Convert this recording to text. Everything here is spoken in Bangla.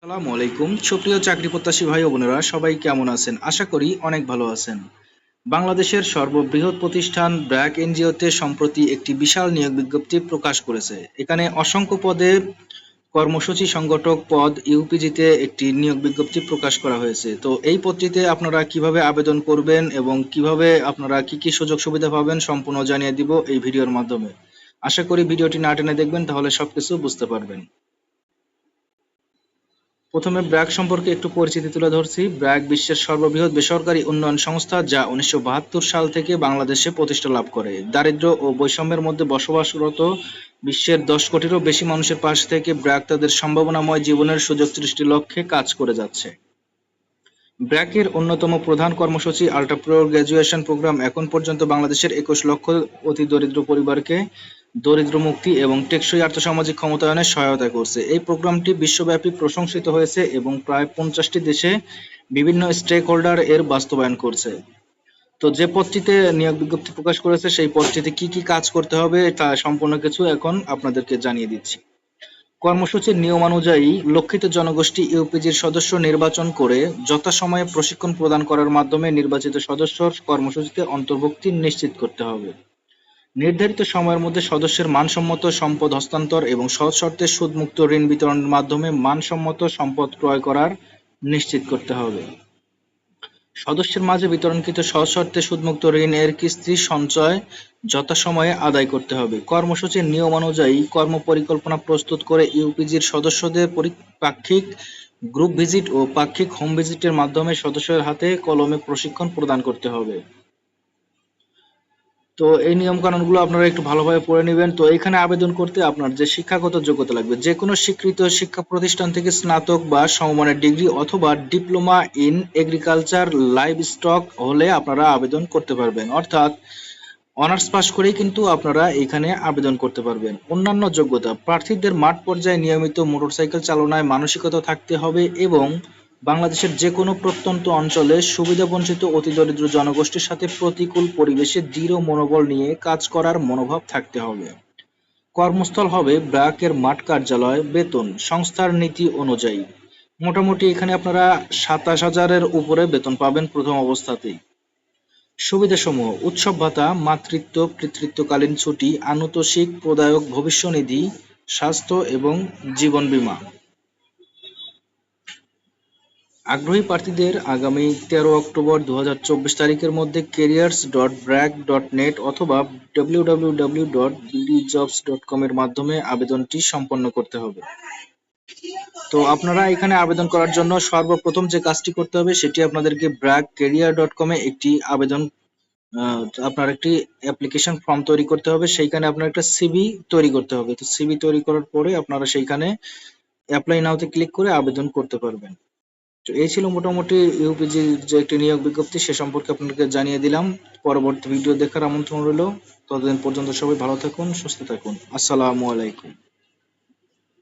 আসসালামু আলাইকুম সুপ্রিয় চাকরি প্রত্যাশী ভাই ও বোনেরা সবাই কেমন আছেন? আশা করি অনেক ভালো আছেন। বাংলাদেশের সর্ববৃহৎ প্রতিষ্ঠান ব্র্যাক এনজিওতে সম্প্রতি একটি বিশাল নিয়োগ বিজ্ঞপ্তি প্রকাশ করেছে। এখানে অসংখ্য পদে কর্মসূচি সংগঠক পদ ইউপিজিতে একটি নিয়োগ বিজ্ঞপ্তি প্রকাশ করা হয়েছে। তো এই পদটিতে আপনারা কিভাবে আবেদন করবেন এবং কিভাবে আপনারা কি কি সুযোগ সুবিধা পাবেন সম্পূর্ণ জানিয়ে দিব এই ভিডিওর মাধ্যমে। আশা করি ভিডিওটি না টেনে দেখবেন, তাহলে সবকিছু বুঝতে পারবেন। প্রথমে ব্র্যাক সম্পর্কে একটু পরিচিতি তুলে ধরছি। ব্র্যাক বিশ্বের সর্ববৃহৎ বেসরকারি উন্নয়ন সংস্থা, যা 1972 সাল থেকে বাংলাদেশে প্রতিষ্ঠা লাভ করে। দারিদ্র্য ও বৈষম্যের মধ্যে বসবাসরত বিশ্বের 10 কোটিরও বেশি মানুষের পাশ থেকে ব্র্যাক তাদের সম্ভাবনাময় জীবনের সুযোগ সৃষ্টির লক্ষ্যে কাজ করে যাচ্ছে। ব্র্যাকের অন্যতম প্রধান কর্মসূচি আল্ট্রাপ্রো গ্র্যাজুয়েশন প্রোগ্রাম এখন পর্যন্ত বাংলাদেশের 21 লক্ষ অতি দরিদ্র পরিবারকে দরিদ্র মুক্তি এবং টেকসই আর্থসামাজিক ক্ষমতায়নে সহায়তা করছে। এই প্রোগ্রামটি বিশ্বব্যাপী প্রশংসিত হয়েছে এবং প্রায় 50টি দেশে বিভিন্ন স্টেক হোল্ডার এর বাস্তবায়ন করছে। তো যে পদটিতে নিয়োগ বিজ্ঞপ্তি প্রকাশ করেছে সেই পদটিতে কি কি কাজ করতে হবে তা সম্পূর্ণ কিছু এখন আপনাদেরকে জানিয়ে দিচ্ছি। কর্মসূচির নিয়মানুযায়ী লক্ষিত জনগোষ্ঠী ইউপিজির সদস্য নির্বাচন করে যথাসময়ে প্রশিক্ষণ প্রদান করার মাধ্যমে নির্বাচিত সদস্যর কর্মসূচিতে অন্তর্ভুক্তি নিশ্চিত করতে হবে। নির্ধারিত সময়ের মধ্যে সদস্যের মানসম্মত সম্পদ হস্তান্তর এবং সহজ শর্তে সুদমুক্ত ঋণ বিতরণের মাধ্যমে মানসম্মত সম্পদ ক্রয় করার নিশ্চিত করতে হবে। সদস্যের মাঝে বিতরণকৃত সহজ শর্তে সুদমুক্ত ঋণ এর কিস্তি সঞ্চয় যথাসময়ে আদায় করতে হবে। কর্মসূচির নিয়মানুযায়ী কর্মপরিকল্পনা প্রস্তুত করে ইউপিজির সদস্যদের পাক্ষিক গ্রুপ ভিজিট ও পাক্ষিক হোম ভিজিটের মাধ্যমে সদস্যের হাতে কলমে প্রশিক্ষণ প্রদান করতে হবে। তো এই নিয়ম কানুনগুলো আপনারা একটু ভালোভাবে পড়ে নেবেন। তো এখানে আবেদন করতে আপনার যে শিক্ষাগত যোগ্যতা লাগবে, যে কোনো স্বীকৃত শিক্ষা প্রতিষ্ঠান থেকে স্নাতক বা সমমানের ডিগ্রি অথবা diploma in agriculture live stock হলে আপনারা আবেদন করতে পারবেন। অর্থাৎ অনার্স পাস করেই কিন্তু আপনারা এখানে আবেদন করতে পারবেন। অন্যান্য যোগ্যতা, প্রার্থীদের মাঠ পর্যায়ে নিয়মিত মোটরসাইকেল চালনায় মানসিকতা থাকতে হবে এবং বাংলাদেশের যে কোনো প্রত্যন্ত অঞ্চলে সুবিধাবঞ্চিত অতিদরিদ্র জনগোষ্ঠীর সাথে প্রতিকূল পরিবেশে দৃঢ় মনোবল নিয়ে কাজ করার মনোভাব থাকতে হবে। কর্মস্থল হবে ব্র্যাকের মাঠ কার্যালয়। বেতন সংস্থার নীতি অনুযায়ী মোটামুটি এখানে আপনারা 27,000-এর উপরে বেতন পাবেন প্রথম অবস্থাতেই। সুবিধাসমূহ: উৎসব ভাতা, মাতৃত্ব পিতৃত্বকালীন ছুটি, আনুতোষিক প্রদায়ক ভবিষ্যনিধি, স্বাস্থ্য এবং জীবন বীমা। আগ্রহী প্রার্থীদের আগামী 13 অক্টোবর 2024 তারিখের মধ্যে careers.bragg.net অথবা www.bdjobs.com এর মাধ্যমে আবেদনটি সম্পন্ন করতে হবে। তো আপনারা এখানে আবেদন করার জন্য সর্বপ্রথম যে কাজটি করতে হবে সেটি আপনাদেরকে bragg.career.com এ একটি আবেদন আপনার একটি অ্যাপ্লিকেশন ফর্ম তৈরি করতে হবে। সেইখানে আপনার একটা সিভি তৈরি করতে হবে। তো সিভি তৈরি করার পরে আপনারা সেইখানে অ্যাপ্লাই নাওতে ক্লিক করে আবেদন করতে পারবেন। তো এই ছিল মোটামুটি ইউপিজির যে একটি নিয়োগ বিজ্ঞপ্তি সে সম্পর্কে আপনাদেরকে জানিয়ে দিলাম। পরবর্তী ভিডিও দেখার আমন্ত্রণ রইল। ততদিন পর্যন্ত সবাই ভালো থাকুন, সুস্থ থাকুন। আসসালামু আলাইকুম।